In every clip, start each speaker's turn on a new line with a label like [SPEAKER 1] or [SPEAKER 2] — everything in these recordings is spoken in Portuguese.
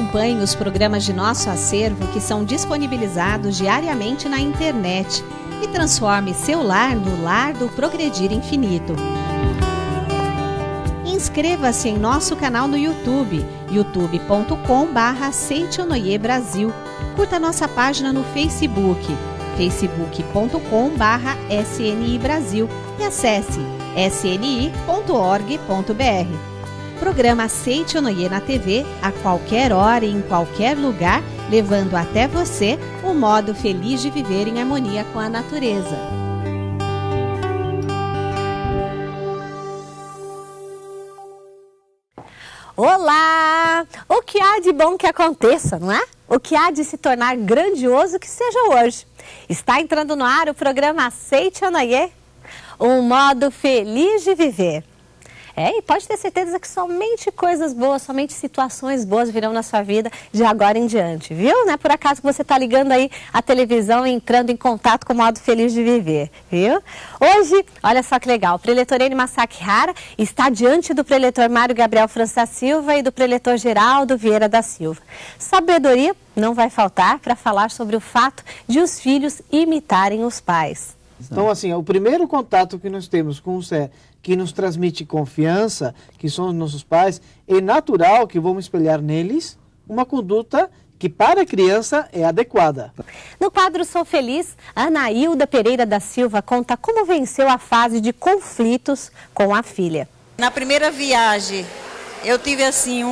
[SPEAKER 1] Acompanhe os programas de nosso acervo que são disponibilizados diariamente na internet e transforme seu lar no lar do Progredir Infinito. Inscreva-se em nosso canal no YouTube, youtube.com/Seitonoi Brasil. Curta nossa página no Facebook, facebook.com/SNI Brasil e acesse sni.org.br. Programa Seitonoi na TV a qualquer hora e em qualquer lugar, levando até você o modo feliz de viver em harmonia com a natureza.
[SPEAKER 2] Olá! O que há de bom que aconteça, não é? O que há de se tornar grandioso que seja hoje. Está entrando no ar o programa Seitonoi, um modo feliz de viver. E pode ter certeza que somente coisas boas, somente situações boas virão na sua vida de agora em diante, viu? Não é por acaso que você está ligando aí a televisão e entrando em contato com o modo feliz de viver, viu? Hoje, olha só que legal, o preletor Eni Masakihara está diante do preletor Mário Gabriel França Silva e do preletor Geraldo Vieira da Silva. Sabedoria não vai faltar para falar sobre o fato de os filhos imitarem os pais.
[SPEAKER 3] Então, assim, o primeiro contato que nós temos com o ser que nos transmite confiança, que são os nossos pais, é natural que vamos espelhar neles uma conduta que para a criança é adequada.
[SPEAKER 2] No quadro Sou Feliz, Anaílda Pereira da Silva conta como venceu a fase de conflitos com a filha.
[SPEAKER 4] Na primeira viagem, eu tive assim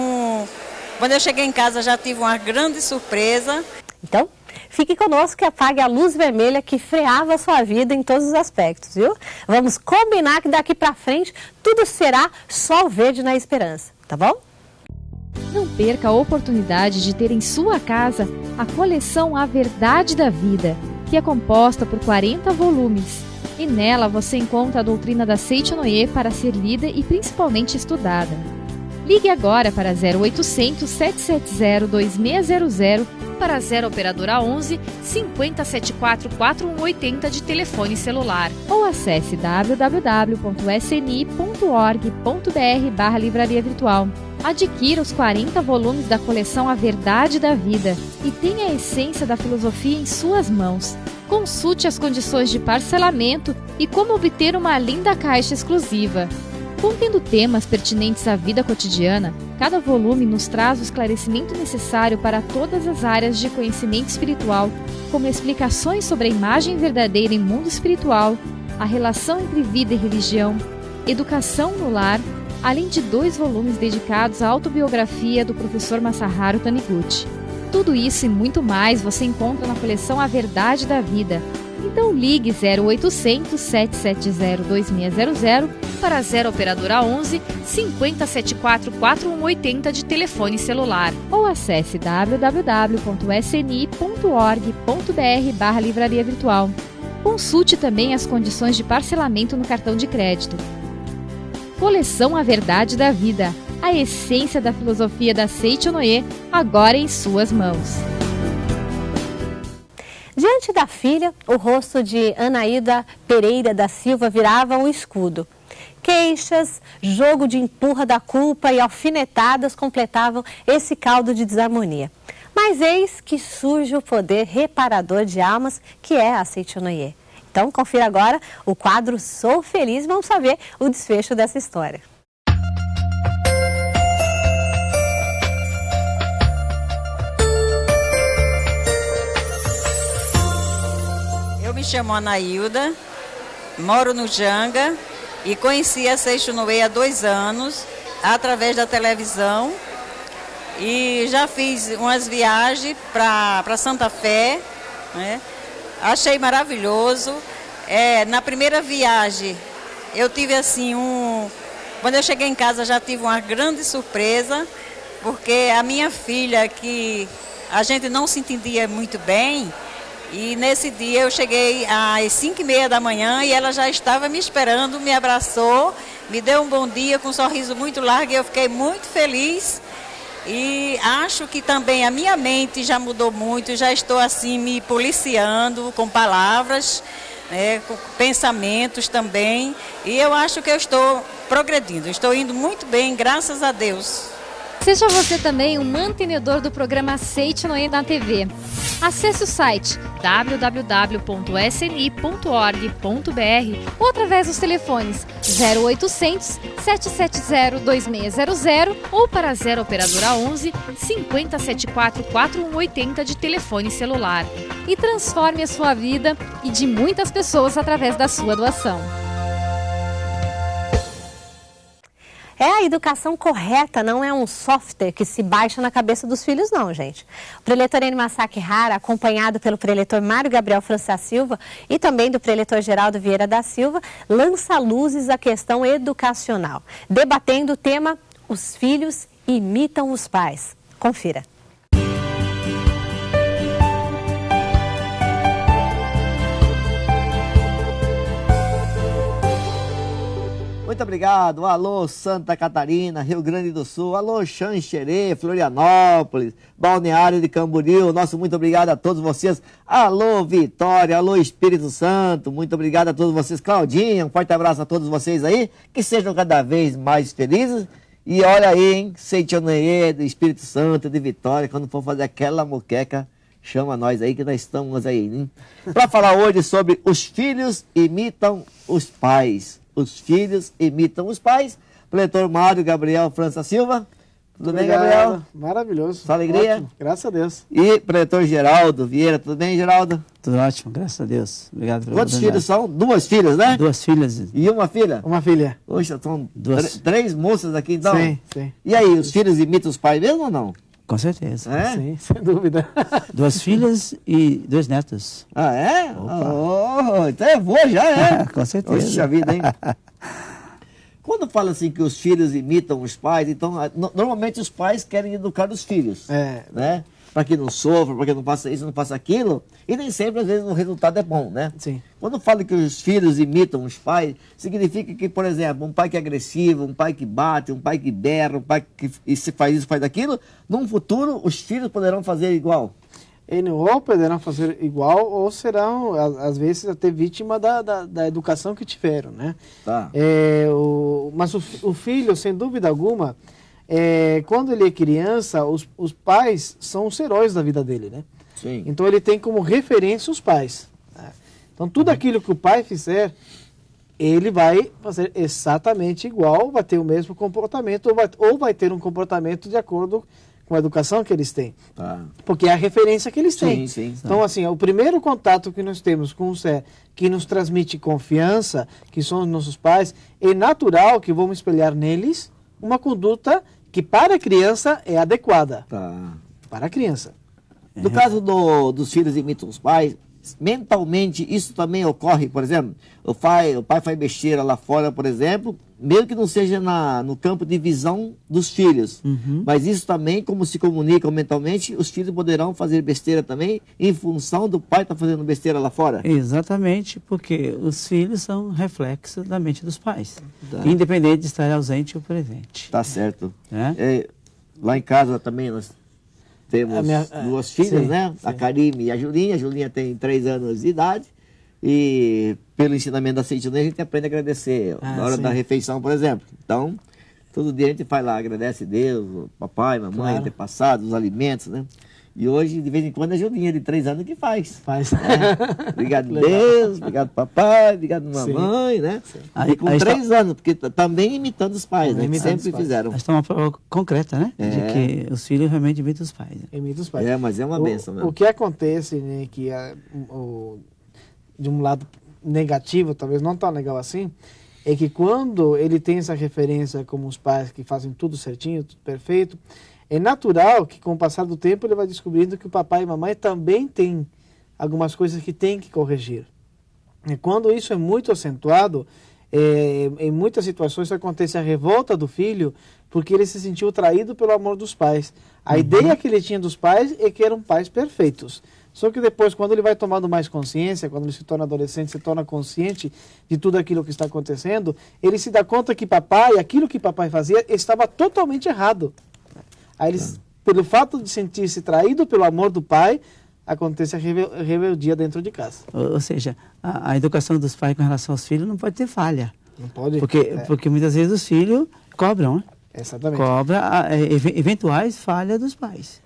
[SPEAKER 4] Quando eu cheguei em casa já tive uma grande surpresa.
[SPEAKER 2] Então, fique conosco e apague a luz vermelha que freava a sua vida em todos os aspectos, viu? Vamos combinar que daqui pra frente tudo será sol verde na esperança, tá bom?
[SPEAKER 5] Não perca a oportunidade de ter em sua casa a coleção A Verdade da Vida, que é composta por 40 volumes. E nela você encontra a doutrina da Seitonoi para ser lida e principalmente estudada. Ligue agora para 0800 770 2600 para 0 operadora 11 5074 4180 de telefone celular ou acesse www.sni.org.br/livraria virtual. Adquira os 40 volumes da coleção A Verdade da Vida e tenha a essência da filosofia em suas mãos. Consulte as condições de parcelamento e como obter uma linda caixa exclusiva. Contendo temas pertinentes à vida cotidiana, cada volume nos traz o esclarecimento necessário para todas as áreas de conhecimento espiritual, como explicações sobre a imagem verdadeira em mundo espiritual, a relação entre vida e religião, educação no lar, além de 2 volumes dedicados à autobiografia do professor Masaharu Taniguchi. Tudo isso e muito mais você encontra na coleção A Verdade da Vida. Então ligue 0800 770 2600 para 0 operadora 11 5074 4180 de telefone celular ou acesse www.sni.org.br/livraria virtual. Consulte também as condições de parcelamento no cartão de crédito. Coleção A Verdade da Vida, a essência da filosofia da Seitonoi, agora em suas mãos.
[SPEAKER 2] Diante da filha, o rosto de Anaílda Pereira da Silva virava um escudo. Queixas, jogo de empurra da culpa e alfinetadas completavam esse caldo de desarmonia. Mas eis que surge o poder reparador de almas, que é a Seitonoi. Então, confira agora o quadro Sou Feliz e vamos saber o desfecho dessa história.
[SPEAKER 4] Eu me chamo Anaílda, moro no Janga e conheci a Seitonoi há 2 anos, através da televisão. E já fiz umas viagens para Santa Fé, né? Achei maravilhoso. Na primeira viagem, eu tive assim Quando eu cheguei em casa já tive uma grande surpresa, porque a minha filha, que a gente não se entendia muito bem, e nesse dia eu cheguei às 5h30 da manhã e ela já estava me esperando, me abraçou, me deu um bom dia com um sorriso muito largo e eu fiquei muito feliz. E acho que também a minha mente já mudou muito, já estou assim me policiando com palavras, com pensamentos também. E eu acho que eu estou progredindo, estou indo muito bem, graças a Deus.
[SPEAKER 5] Seja você também um mantenedor do programa Seite Noé na TV. Acesse o site www.sni.org.br ou através dos telefones 0800 770 2600 ou para 0 operadora 11 5074 4180 de telefone celular. E transforme a sua vida e de muitas pessoas através da sua doação.
[SPEAKER 2] A educação correta não é um software que se baixa na cabeça dos filhos, não, gente. O preletor Eni Masaki Hara, acompanhado pelo preletor Mário Gabriel França Silva e também do preletor Geraldo Vieira da Silva, lança luzes à questão educacional, debatendo o tema Os filhos imitam os pais. Confira.
[SPEAKER 6] Muito obrigado. Alô, Santa Catarina, Rio Grande do Sul. Alô, Xanxerê, Florianópolis, Balneário de Camboriú. Nosso muito obrigado a todos vocês. Alô, Vitória. Alô, Espírito Santo. Muito obrigado a todos vocês. Claudinha, um forte abraço a todos vocês aí. Que sejam cada vez mais felizes. E olha aí, hein? Seite Noé, do Espírito Santo, de Vitória. Quando for fazer aquela moqueca, chama nós aí que nós estamos aí, hein? Para falar hoje sobre os filhos imitam os pais. Os filhos imitam os pais. Preletor Mário Gabriel França Silva. Tudo bem, Gabriel?
[SPEAKER 3] Maravilhoso.
[SPEAKER 6] Sua alegria?
[SPEAKER 3] Ótimo. Graças a Deus.
[SPEAKER 6] E preletor Geraldo Vieira. Tudo bem, Geraldo?
[SPEAKER 7] Tudo ótimo, graças a Deus. Obrigado pela
[SPEAKER 6] Quantos
[SPEAKER 7] oportunidade.
[SPEAKER 6] filhos são? Duas filhas, né?
[SPEAKER 7] Duas filhas.
[SPEAKER 6] E uma filha?
[SPEAKER 3] Uma filha.
[SPEAKER 6] Poxa, são
[SPEAKER 7] Duas.
[SPEAKER 6] três moças aqui, então?
[SPEAKER 3] Sim, sim.
[SPEAKER 6] E aí, os filhos imitam os pais mesmo ou não?
[SPEAKER 7] Com certeza.
[SPEAKER 6] É?
[SPEAKER 3] Sim, sem dúvida.
[SPEAKER 7] Duas filhas e dois netos.
[SPEAKER 6] Ah, é? Oh, então é boa já, é?
[SPEAKER 7] Com certeza.
[SPEAKER 6] Poxa vida, hein? Quando fala assim que os filhos imitam os pais, então normalmente os pais querem educar os filhos, né? Para que não sofra, para que não faça isso, não faça aquilo, e nem sempre às vezes o resultado é bom, né?
[SPEAKER 3] Sim.
[SPEAKER 6] Quando fala que os filhos imitam os pais, significa que, por exemplo, um pai que é agressivo, um pai que bate, um pai que berra, um pai que se faz isso, faz aquilo, num futuro os filhos poderão fazer igual.
[SPEAKER 3] Ou poderão fazer igual, ou serão, às vezes, até vítima da educação que tiveram, né?
[SPEAKER 6] Tá.
[SPEAKER 3] Mas o filho, sem dúvida alguma, quando ele é criança, os pais são os heróis da vida dele, né?
[SPEAKER 6] Sim.
[SPEAKER 3] Então ele tem como referência os pais. Né? Então tudo aquilo que o pai fizer, ele vai fazer exatamente igual, vai ter o mesmo comportamento, ou vai ter um comportamento de acordo com a educação que eles têm.
[SPEAKER 6] Tá.
[SPEAKER 3] Porque é a referência que eles têm.
[SPEAKER 6] Sim.
[SPEAKER 3] Então, assim, o primeiro contato que nós temos com o ser que nos transmite confiança, que são os nossos pais, é natural que vamos espelhar neles uma conduta que para a criança é adequada.
[SPEAKER 6] Tá.
[SPEAKER 3] Para a criança.
[SPEAKER 6] No caso dos filhos imitam os pais, mentalmente isso também ocorre, por exemplo, o pai faz besteira lá fora, por exemplo, mesmo que não seja no campo de visão dos filhos, mas isso também, como se comunicam mentalmente, os filhos poderão fazer besteira também em função do pai estar fazendo besteira lá fora?
[SPEAKER 7] Exatamente, porque os filhos são reflexo da mente dos pais,
[SPEAKER 6] Tá.
[SPEAKER 7] independente de estar ausente ou presente.
[SPEAKER 6] Tá certo.
[SPEAKER 7] Né?
[SPEAKER 6] Lá em casa também nós temos duas filhas,
[SPEAKER 3] sim,
[SPEAKER 6] né?
[SPEAKER 3] sim.
[SPEAKER 6] A Karime e a Julinha. A Julinha tem 3 anos de idade. E pelo ensinamento da Seite Noé, a gente aprende a agradecer na hora
[SPEAKER 3] sim.
[SPEAKER 6] da refeição, por exemplo. Então, todo dia a gente vai lá, agradece a Deus, o papai, mamãe,
[SPEAKER 3] Claro.
[SPEAKER 6] ter passado, os alimentos, né? E hoje, de vez em quando, a Julinha de 3 anos que faz.
[SPEAKER 3] Faz.
[SPEAKER 6] Obrigado,
[SPEAKER 3] Legal.
[SPEAKER 6] Deus, obrigado, papai, obrigado, mamãe, né?
[SPEAKER 7] Aí-
[SPEAKER 6] E com
[SPEAKER 7] aí
[SPEAKER 6] 3 anos, porque também imitando os pais, né? Que
[SPEAKER 3] Imitando
[SPEAKER 6] sempre
[SPEAKER 3] os pais.
[SPEAKER 6] fizeram.
[SPEAKER 7] Esta é uma prova concreta, né?
[SPEAKER 6] É.
[SPEAKER 7] De que os filhos realmente imitam os pais. Né?
[SPEAKER 3] Imita os pais.
[SPEAKER 6] É, mas é uma benção mesmo.
[SPEAKER 3] O que acontece, né, que de um lado negativo, talvez não tão legal assim, é que quando ele tem essa referência como os pais que fazem tudo certinho, tudo perfeito, é natural que com o passar do tempo ele vai descobrindo que o papai e mamãe também têm algumas coisas que tem que corrigir. E quando isso é muito acentuado, em muitas situações acontece a revolta do filho porque ele se sentiu traído pelo amor dos pais. A ideia que ele tinha dos pais é que eram pais perfeitos. Só que depois, quando ele vai tomando mais consciência, quando ele se torna adolescente, se torna consciente de tudo aquilo que está acontecendo, ele se dá conta que papai, aquilo que papai fazia, estava totalmente errado. Aí ele, pelo fato de sentir-se traído pelo amor do pai, acontece a rebeldia dentro de casa.
[SPEAKER 7] Ou seja, a educação dos pais com relação aos filhos não pode ter falha.
[SPEAKER 3] Não pode?
[SPEAKER 7] Porque muitas vezes os filhos cobram, né?
[SPEAKER 3] Exatamente.
[SPEAKER 7] cobra eventuais falhas dos pais.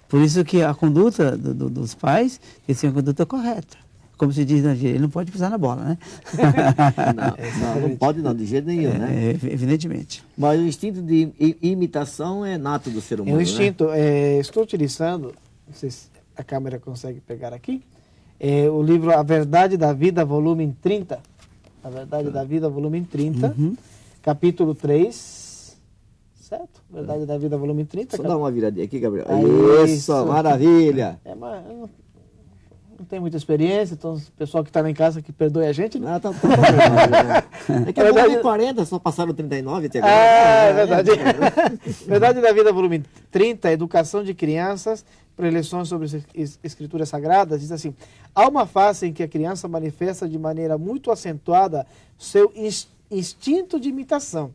[SPEAKER 7] Por isso que a conduta dos pais tem que ser uma conduta correta. Como se diz na gíria, ele não pode pisar na bola, né?
[SPEAKER 6] Não pode não, de jeito nenhum, né?
[SPEAKER 7] Evidentemente.
[SPEAKER 6] Mas o instinto de imitação é nato do ser humano,
[SPEAKER 3] É um
[SPEAKER 6] né?
[SPEAKER 3] instinto. Estou utilizando, não sei se a câmera consegue pegar aqui, o livro A Verdade da Vida, volume 30. A Verdade da Vida, volume 30, capítulo 3, certo? Verdade da Vida, volume 30.
[SPEAKER 6] Só dá uma viradinha aqui, Gabriel.
[SPEAKER 3] Isso.
[SPEAKER 6] Isso, maravilha!
[SPEAKER 3] Mas eu não tenho muita experiência, então o pessoal que está lá em casa que perdoe a gente, né?
[SPEAKER 6] Ah, tá bom, né? É que é
[SPEAKER 3] Verdade-
[SPEAKER 6] 40, só passaram 39 até agora.
[SPEAKER 3] É verdade. Verdade da Vida, volume 30, Educação de Crianças, Preleções sobre Escrituras Sagradas, diz assim: há uma fase em que a criança manifesta de maneira muito acentuada seu instinto de imitação.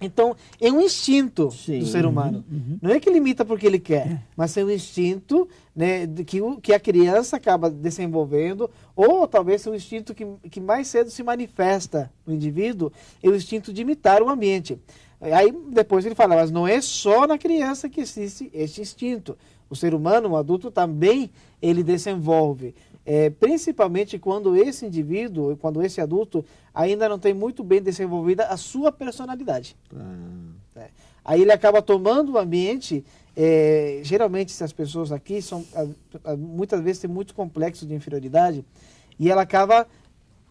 [SPEAKER 3] Então, é um instinto
[SPEAKER 6] Sim.
[SPEAKER 3] do ser humano. Não é que ele imita porque ele quer, mas é um instinto, né, que a criança acaba desenvolvendo, ou talvez é um instinto que mais cedo se manifesta no indivíduo, é o instinto de imitar o ambiente. Aí depois ele fala, mas não é só na criança que existe este instinto. O ser humano, o adulto, também ele desenvolve. Principalmente quando esse indivíduo, quando esse adulto ainda não tem muito bem desenvolvida a sua personalidade. Aí ele acaba tomando o ambiente. Geralmente, se as pessoas aqui muitas vezes têm muito complexo de inferioridade, e ela acaba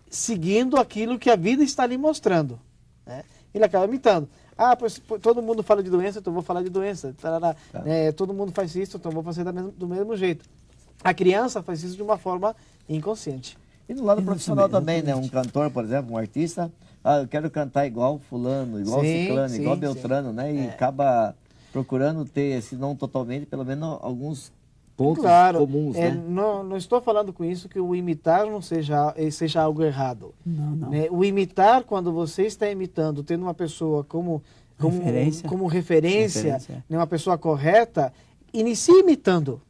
[SPEAKER 3] seguindo aquilo que a vida está lhe mostrando, né? Ele acaba imitando. Pois, todo mundo fala de doença, então eu vou falar de doença. Todo mundo faz isso, então eu vou fazer do mesmo jeito. A criança faz isso de uma forma inconsciente.
[SPEAKER 6] E no lado profissional também, né? Um cantor, por exemplo, um artista, eu quero cantar igual fulano, igual ciclano, igual beltrano, né? E acaba procurando ter, se não totalmente, pelo menos alguns pontos comuns, né?
[SPEAKER 3] Não estou falando com isso que o imitar não seja algo errado.
[SPEAKER 7] Não.
[SPEAKER 3] Né? O imitar, quando você está imitando, tendo uma pessoa como referência, né? Uma pessoa correta, inicie imitando.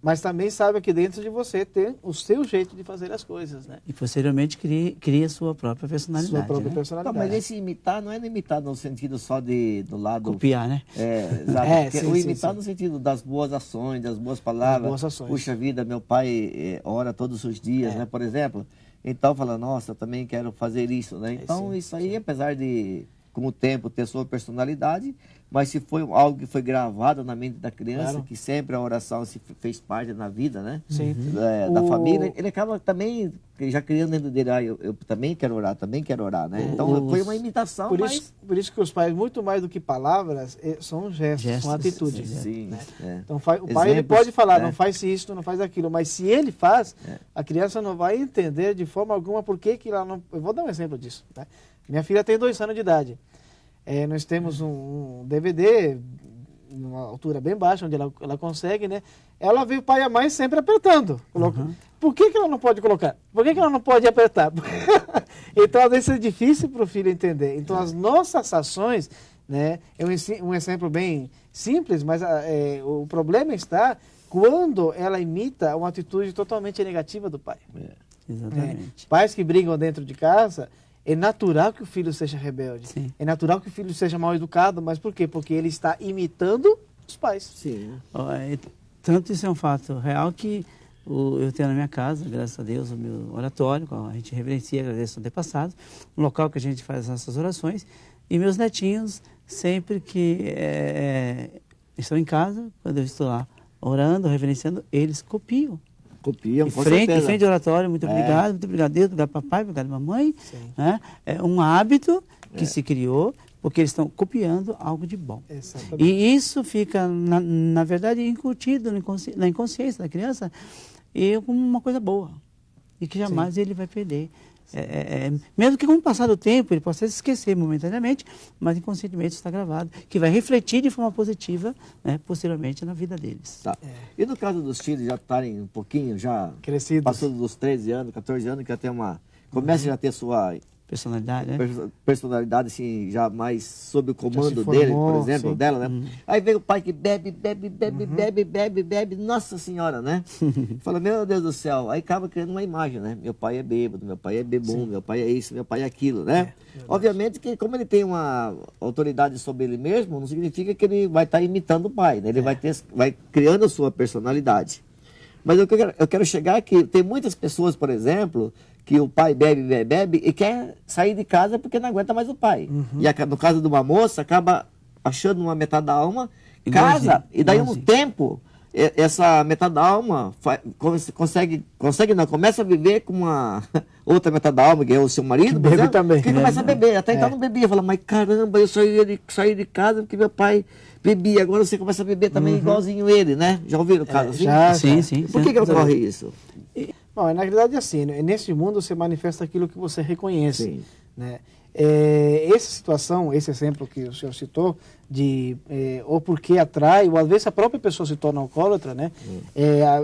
[SPEAKER 3] Mas também saiba que dentro de você tem o seu jeito de fazer as coisas, né?
[SPEAKER 7] E posteriormente cria sua própria personalidade.
[SPEAKER 3] Sua própria
[SPEAKER 7] né?
[SPEAKER 3] personalidade.
[SPEAKER 6] Mas esse imitar não é imitar no sentido só do lado...
[SPEAKER 7] Copiar, né?
[SPEAKER 6] Exato. O imitar
[SPEAKER 3] sim.
[SPEAKER 6] no sentido das boas ações, das boas palavras.
[SPEAKER 3] Das boas ações.
[SPEAKER 6] Puxa vida, meu pai ora todos os dias, né? Por exemplo. Então fala, nossa, eu também quero fazer isso, né? Então isso aí, apesar de, com o tempo, ter sua personalidade, mas se foi algo que foi gravado na mente da criança, que sempre a oração se fez parte na vida, né?
[SPEAKER 3] Sim.
[SPEAKER 6] Da família, ele acaba também já criando dentro dele, eu também quero orar, né? Então foi uma imitação,
[SPEAKER 3] por isso que os pais, muito mais do que palavras, são gestos, são atitudes.
[SPEAKER 6] Sim,
[SPEAKER 3] né? Então o pai ele pode falar, não faz isso, não faz aquilo, mas se ele faz, a criança não vai entender de forma alguma por que ela não... Eu vou dar um exemplo disso, né? Minha filha tem 2 anos de idade. Nós temos um DVD, numa altura bem baixa, onde ela consegue, né? Ela vê o pai e a mãe sempre apertando. Por que ela não pode colocar? Por que ela não pode apertar? Então, às vezes é difícil para o filho entender. Então, as nossas ações, né? É um exemplo bem simples, mas o problema está quando ela imita uma atitude totalmente negativa do pai.
[SPEAKER 7] Exatamente.
[SPEAKER 3] Pais que brigam dentro de casa... É natural que o filho seja rebelde.
[SPEAKER 7] Sim.
[SPEAKER 3] É natural que o filho seja mal educado, mas por quê? Porque ele está imitando os pais.
[SPEAKER 6] Sim.
[SPEAKER 7] Tanto isso é um fato real que eu tenho na minha casa, graças a Deus, o meu oratório, qual a gente reverencia, agradece o antepassado, um local que a gente faz essas orações, e meus netinhos, sempre que estão em casa, quando eu estou lá orando, reverenciando, eles copiam.
[SPEAKER 6] Copiam, com
[SPEAKER 7] Em
[SPEAKER 6] certeza.
[SPEAKER 7] frente ao oratório, muito obrigado Deus, obrigado papai, obrigado mamãe. Né? É um hábito que se criou, porque eles estão copiando algo de bom.
[SPEAKER 3] Exatamente.
[SPEAKER 7] E isso fica, na verdade, incutido na inconsciência da criança como uma coisa boa. E que jamais ele vai perder. Mesmo que com o passar do tempo ele possa se esquecer momentaneamente, mas inconscientemente está gravado, que vai refletir de forma positiva, né, posteriormente na vida deles.
[SPEAKER 6] Tá. E no caso dos filhos já estarem um pouquinho, já
[SPEAKER 3] crescidos,
[SPEAKER 6] passando dos 13 anos, 14 anos, que já tem começa já a ter sua
[SPEAKER 7] personalidade, né?
[SPEAKER 6] Personalidade, assim, já mais sob o comando
[SPEAKER 3] formou,
[SPEAKER 6] dele, por exemplo,
[SPEAKER 3] sim.
[SPEAKER 6] dela, né? Aí vem o pai que bebe, nossa senhora, né? Fala, meu Deus do céu, aí acaba criando uma imagem, né? Meu pai é bêbado, meu pai é bebum, meu pai é isso, meu pai é aquilo, né? Obviamente que como ele tem uma autoridade sobre ele mesmo, não significa que ele vai estar imitando o pai, né? Ele vai criando a sua personalidade. Mas eu quero chegar que tem muitas pessoas, por exemplo, que o pai bebe e quer sair de casa porque não aguenta mais o pai. E no caso de uma moça, acaba achando uma metade da alma, casa, e daí um tempo, essa metade da alma começa a viver com uma outra metade da alma, que é o seu marido, por exemplo,
[SPEAKER 3] também.
[SPEAKER 6] que começa a beber. Até então não bebia. Fala, mas caramba, eu saí de casa porque meu pai bebia. Agora você começa a beber também igualzinho ele, né? Já ouviram o caso assim?
[SPEAKER 3] Já.
[SPEAKER 7] Sim.
[SPEAKER 6] Por que ocorre isso?
[SPEAKER 3] Bom, na realidade é assim, né? Nesse mundo você manifesta aquilo que você reconhece.
[SPEAKER 6] Sim.
[SPEAKER 3] Né? Essa situação, esse exemplo que o senhor citou, de ou porque atrai, ou às vezes a própria pessoa se torna alcoólatra, né?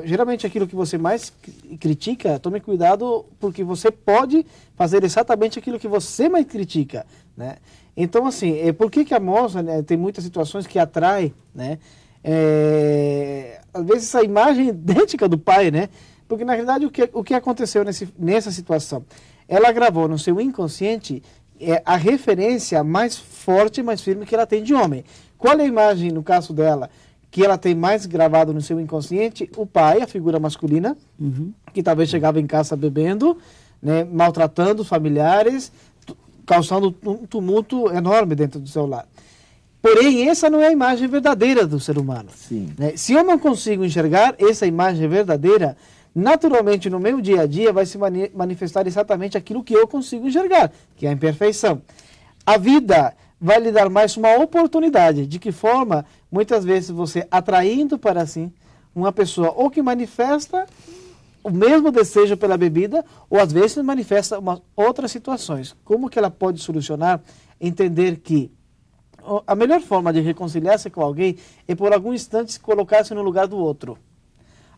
[SPEAKER 3] Geralmente aquilo que você mais critica, tome cuidado, porque você pode fazer exatamente aquilo que você mais critica, né? Então, assim, por que a moça, né, tem muitas situações que atrai, né? Às vezes essa imagem idêntica do pai, né? Porque, na realidade, o que aconteceu nessa situação? Ela gravou no seu inconsciente a referência mais forte, mais firme que ela tem de homem. Qual é a imagem, no caso dela, que ela tem mais gravado no seu inconsciente? O pai, a figura masculina, que talvez chegava em casa bebendo, né, maltratando os familiares, causando um tumulto enorme dentro do seu lar. Porém, essa não é a imagem verdadeira do ser humano.
[SPEAKER 6] Sim.
[SPEAKER 3] Né? Se eu não consigo enxergar essa imagem verdadeira, naturalmente no meu dia a dia vai se manifestar exatamente aquilo que eu consigo enxergar, que é a imperfeição. A vida vai lhe dar mais uma oportunidade. De que forma? Muitas vezes você atraindo para si uma pessoa ou que manifesta o mesmo desejo pela bebida, ou às vezes manifesta outras situações. Como que ela pode solucionar? Entender que a melhor forma de reconciliar-se com alguém é por algum instante se colocar-se no lugar do outro.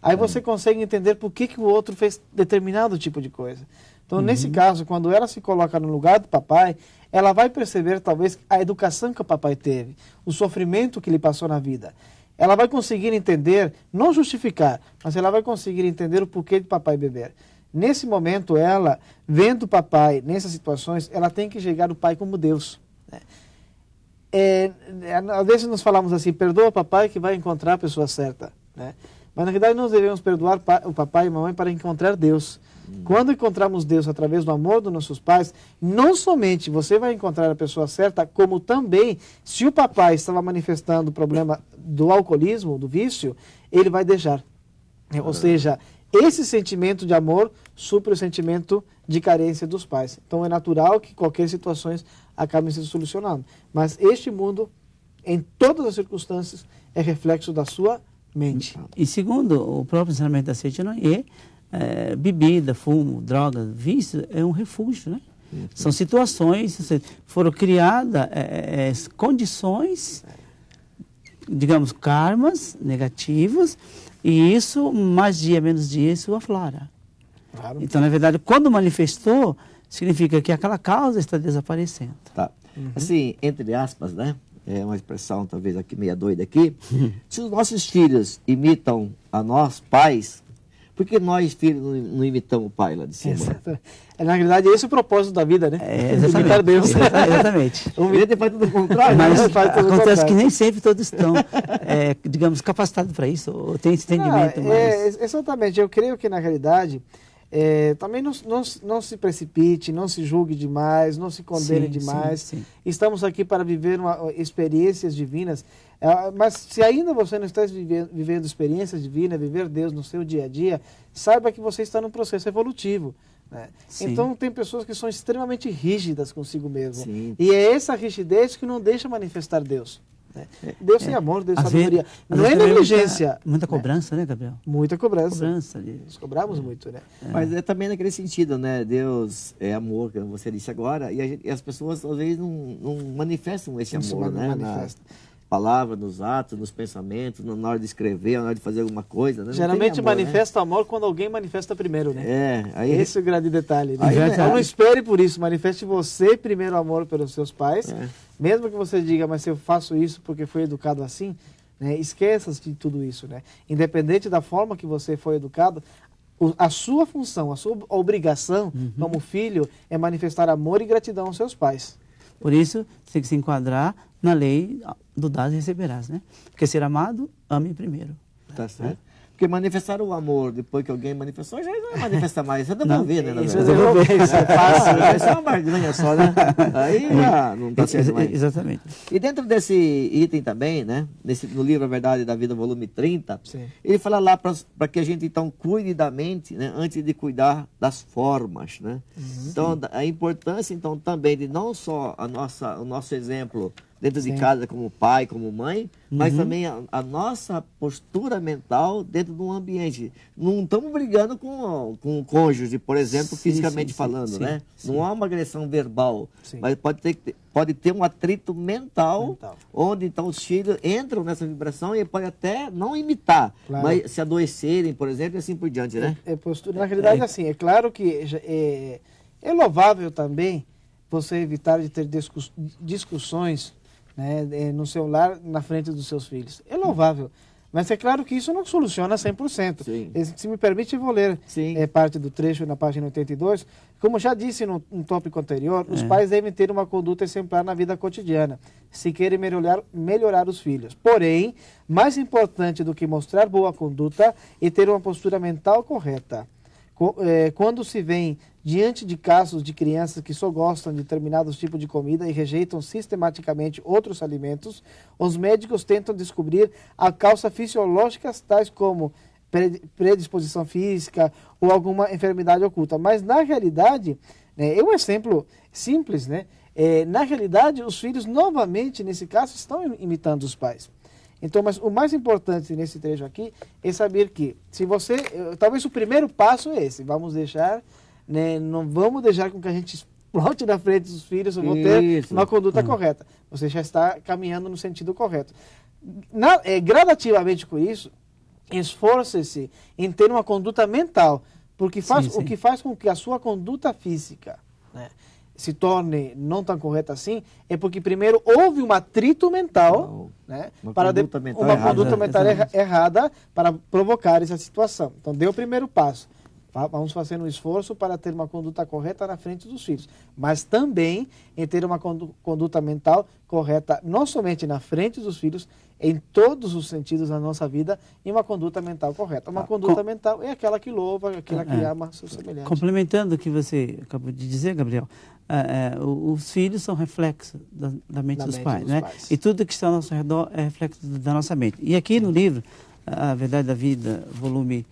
[SPEAKER 3] Aí você consegue entender por que o outro fez determinado tipo de coisa. Então, nesse caso, quando ela se coloca no lugar do papai, ela vai perceber, talvez, a educação que o papai teve, o sofrimento que ele passou na vida. Ela vai conseguir entender, não justificar, mas ela vai conseguir entender o porquê de papai beber. Nesse momento, ela, vendo o papai nessas situações, ela tem que enxergar o pai como Deus. Né? Às vezes nós falamos assim, perdoa o papai que vai encontrar a pessoa certa. Né? Mas na verdade nós devemos perdoar o papai e a mamãe para encontrar Deus. Quando encontramos Deus através do amor dos nossos pais, não somente você vai encontrar a pessoa certa, como também, se o papai estava manifestando o problema do alcoolismo, do vício, ele vai deixar. Ou seja, esse sentimento de amor supre o sentimento de carência dos pais. Então é natural que qualquer situação acabe se solucionando. Mas este mundo, em todas as circunstâncias, é reflexo da sua mente.
[SPEAKER 7] E segundo o próprio ensinamento da Seitinoye, bebida, fumo, droga, vício é um refúgio, né? São situações, foram criadas condições, digamos, karmas negativos, e isso, mais dia, menos dia, isso aflora.
[SPEAKER 3] Claro.
[SPEAKER 7] Então, na verdade, quando manifestou, significa que aquela causa está desaparecendo.
[SPEAKER 6] Tá. Assim, entre aspas, né? É uma expressão talvez aqui meia doida aqui. Se os nossos filhos imitam a nós, pais, por que nós, filhos, não imitamos o pai lá de cima?
[SPEAKER 3] Na verdade, esse é o propósito da vida, né? Imitar Deus.
[SPEAKER 7] Exatamente.
[SPEAKER 6] O filho faz tudo o contrário.
[SPEAKER 7] Mas
[SPEAKER 3] faz tudo o
[SPEAKER 7] acontece
[SPEAKER 3] contrário.
[SPEAKER 7] que nem sempre todos estão, digamos, capacitados para isso, ou têm esse entendimento mais...
[SPEAKER 3] Exatamente. Eu creio que, na realidade, também não se precipite, não se julgue demais, não se condene demais.
[SPEAKER 7] Sim.
[SPEAKER 3] Estamos aqui para viver experiências divinas, mas se ainda você não está vivendo experiências divinas, viver Deus no seu dia a dia, saiba que você está num processo evolutivo. Né? Então tem pessoas que são extremamente rígidas consigo mesmo.
[SPEAKER 6] Sim.
[SPEAKER 3] E é essa rigidez que não deixa manifestar Deus. Né? Deus tem amor, Deus tem sabedoria. Não é negligência.
[SPEAKER 7] Muita cobrança, né, Gabriel?
[SPEAKER 3] Muita cobrança.
[SPEAKER 7] Nós
[SPEAKER 3] cobramos muito, né?
[SPEAKER 6] Mas é também naquele sentido, né? Deus é amor, como você disse agora, e as pessoas às vezes não manifestam esse amor, né?
[SPEAKER 3] Manifesta.
[SPEAKER 6] palavras, nos atos, nos pensamentos, na hora de escrever, na hora de fazer alguma coisa. Né?
[SPEAKER 3] Geralmente
[SPEAKER 6] amor,
[SPEAKER 3] manifesta amor quando alguém manifesta primeiro, né?
[SPEAKER 6] Aí
[SPEAKER 3] Esse é o grande detalhe. Né?
[SPEAKER 6] Aí,
[SPEAKER 3] Então não espere por isso, manifeste você primeiro amor pelos seus pais. Mesmo que você diga, mas se eu faço isso porque fui educado assim, né? Esqueça-se de tudo isso. Né? Independente da forma que você foi educado, a sua função, a sua obrigação como filho é manifestar amor e gratidão aos seus pais.
[SPEAKER 7] Por isso, tem que se enquadrar na lei do dás e receberás, né? Porque ser amado, ame primeiro.
[SPEAKER 6] Tá certo. Porque manifestar o amor depois que alguém manifestou, já não é manifestar mais, isso é devolver, né?
[SPEAKER 3] Isso é devolver, isso é fácil.
[SPEAKER 6] Isso é uma barganha só, né? Aí já não está certo mais.
[SPEAKER 7] Exatamente.
[SPEAKER 6] E dentro desse item também, né? No livro A Verdade da Vida, volume 30, ele fala lá para que a gente então cuide da mente, né? Antes de cuidar das formas, né? Então, a importância então também de não só o nosso exemplo dentro de casa como pai, como mãe, mas também a nossa postura mental dentro de um ambiente. Não estamos brigando com o cônjuge, por exemplo, fisicamente falando, né? Não há uma agressão verbal, mas pode ter um atrito mental, onde então os filhos entram nessa vibração e pode até não imitar, mas se adoecerem, por exemplo, e assim por diante, né?
[SPEAKER 3] Postura. Na realidade, assim, é claro que é louvável também você evitar de ter discussões, né, no seu lar, na frente dos seus filhos. É louvável. Mas é claro que isso não soluciona 100%. Se me permite, eu vou ler parte do trecho na página 82. Como já disse no tópico anterior, os pais devem ter uma conduta exemplar na vida cotidiana, se querem melhorar os filhos. Porém, mais importante do que mostrar boa conduta é ter uma postura mental correta. Quando se vem diante de casos de crianças que só gostam de determinados tipos de comida e rejeitam sistematicamente outros alimentos, os médicos tentam descobrir a causa fisiológica, tais como predisposição física ou alguma enfermidade oculta. Mas, na realidade, é um exemplo simples, né? Na realidade, os filhos, novamente, nesse caso, estão imitando os pais. Então, mas o mais importante nesse trecho aqui é saber que, se você, talvez o primeiro passo é esse, vamos deixar, né, não vamos deixar com que a gente explote na frente dos filhos, eu vou ter uma conduta correta. Você já está caminhando no sentido correto. Gradativamente com isso, esforce-se em ter uma conduta mental, porque o que faz com que a sua conduta física, né, se torne não tão correta assim, é porque primeiro houve um atrito mental, né, uma conduta mental errada para provocar essa situação. Então, deu o primeiro passo. Vamos fazer um esforço para ter uma conduta correta na frente dos filhos, mas também em ter uma conduta mental correta, não somente na frente dos filhos, em todos os sentidos da nossa vida, e uma conduta mental correta. Uma conduta mental é aquela que louva, aquela que ama seu semelhante.
[SPEAKER 7] Complementando o que você acabou de dizer, Gabriel, os filhos são reflexo da mente dos pais, né? E tudo que está ao nosso redor é reflexo da nossa mente. E aqui no livro, A Verdade da Vida, volume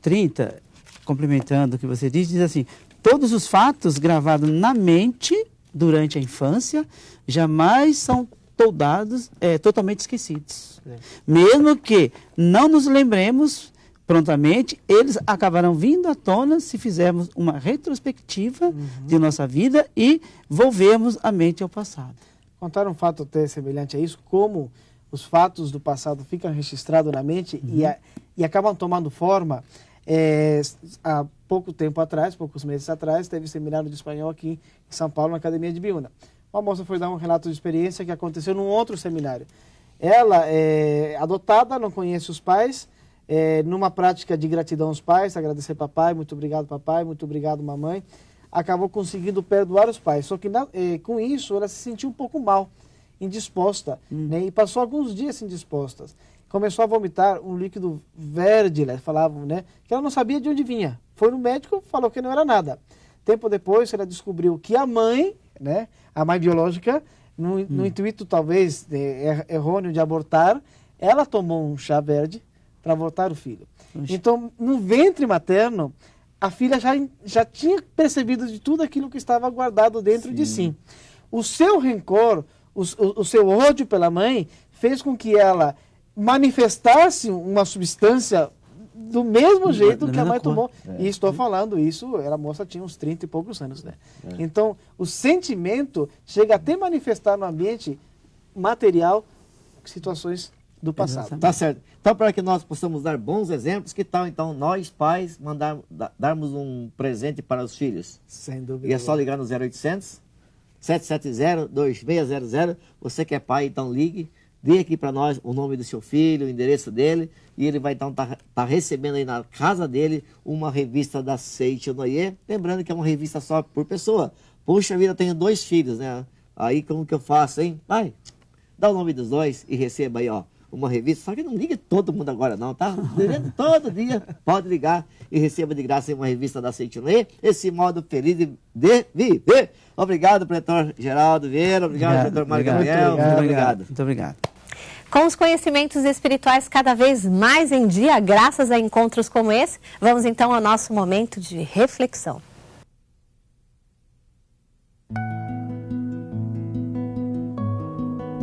[SPEAKER 7] 30, complementando o que você diz assim: todos os fatos gravados na mente durante a infância jamais são totalmente esquecidos. Mesmo que não nos lembremos prontamente, eles acabarão vindo à tona se fizermos uma retrospectiva de nossa vida e volvermos a mente ao passado.
[SPEAKER 3] Contar um fato até semelhante a isso, como os fatos do passado ficam registrados na mente e acabam tomando forma. Há pouco tempo atrás, poucos meses atrás, teve seminário de espanhol aqui em São Paulo, na Academia de Biúna. Uma moça foi dar um relato de experiência que aconteceu num outro seminário. Ela é adotada, não conhece os pais, numa prática de gratidão aos pais, agradecer papai, muito obrigado mamãe, acabou conseguindo perdoar os pais. Só que com isso ela se sentiu um pouco mal, indisposta, né? E passou alguns dias indispostas. Começou a vomitar um líquido verde, eles falavam, né? Que ela não sabia de onde vinha. Foi no médico, falou que não era nada. Tempo depois, ela descobriu que a mãe, né? A mãe biológica, no intuito talvez errôneo de abortar, ela tomou um chá verde para abortar o filho. Então, no ventre materno, a filha já tinha percebido de tudo aquilo que estava guardado dentro de si. O seu rancor, o seu ódio pela mãe, fez com que ela manifestasse uma substância do mesmo jeito que a mãe tomou. E estou falando isso, a moça tinha uns 30 e poucos anos, né? Então, o sentimento chega até manifestar no ambiente material situações do passado.
[SPEAKER 7] Exatamente.
[SPEAKER 6] Tá certo. Então, para que nós possamos dar bons exemplos, que tal então nós, pais, darmos um presente para os filhos?
[SPEAKER 3] Sem dúvida.
[SPEAKER 6] E é só ligar no 0800 770 2600. Você que é pai, então ligue, dê aqui para nós o nome do seu filho, o endereço dele, e ele vai então tá recebendo aí na casa dele uma revista da Seichonoye. Lembrando que é uma revista só por pessoa. Puxa vida, eu tenho 2 filhos, né? Aí como que eu faço, hein? Pai, dá o nome dos 2 e receba aí, ó, uma revista. Só que não ligue todo mundo agora não, tá? Todo dia pode ligar e receba de graça uma revista da Seichonoye, esse modo feliz de viver. Obrigado, pretor Geraldo Vieira. Obrigado, pretor Mário Gabriel. Muito obrigado.
[SPEAKER 7] Muito obrigado.
[SPEAKER 2] Com os conhecimentos espirituais cada vez mais em dia, graças a encontros como esse, vamos então ao nosso momento de reflexão.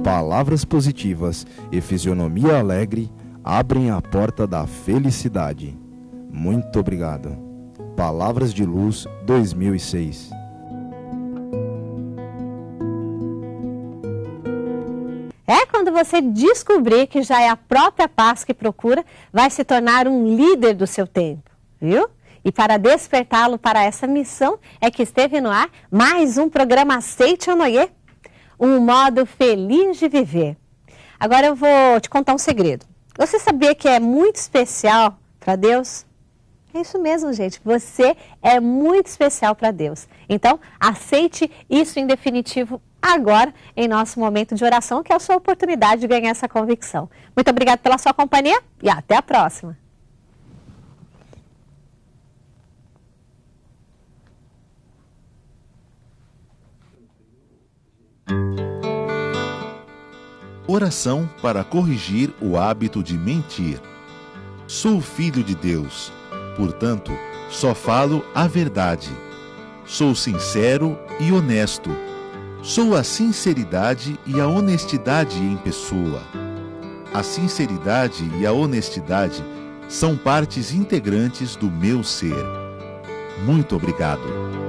[SPEAKER 8] Palavras positivas e fisionomia alegre abrem a porta da felicidade. Muito obrigado. Palavras de Luz 2006.
[SPEAKER 2] Quando você descobrir que já é a própria paz que procura, vai se tornar um líder do seu tempo, viu? E para despertá-lo para essa missão é que esteve no ar mais um programa Seichonoye, um modo feliz de viver. Agora eu vou te contar um segredo. Você sabia que é muito especial para Deus? É isso mesmo, gente. Você é muito especial para Deus. Então, aceite isso em definitivo agora, em nosso momento de oração, que é a sua oportunidade de ganhar essa convicção. Muito obrigada pela sua companhia e até a próxima.
[SPEAKER 9] Oração para corrigir o hábito de mentir. Sou filho de Deus, portanto, só falo a verdade. Sou sincero e honesto. Sou a sinceridade e a honestidade em pessoa. A sinceridade e a honestidade são partes integrantes do meu ser. Muito obrigado.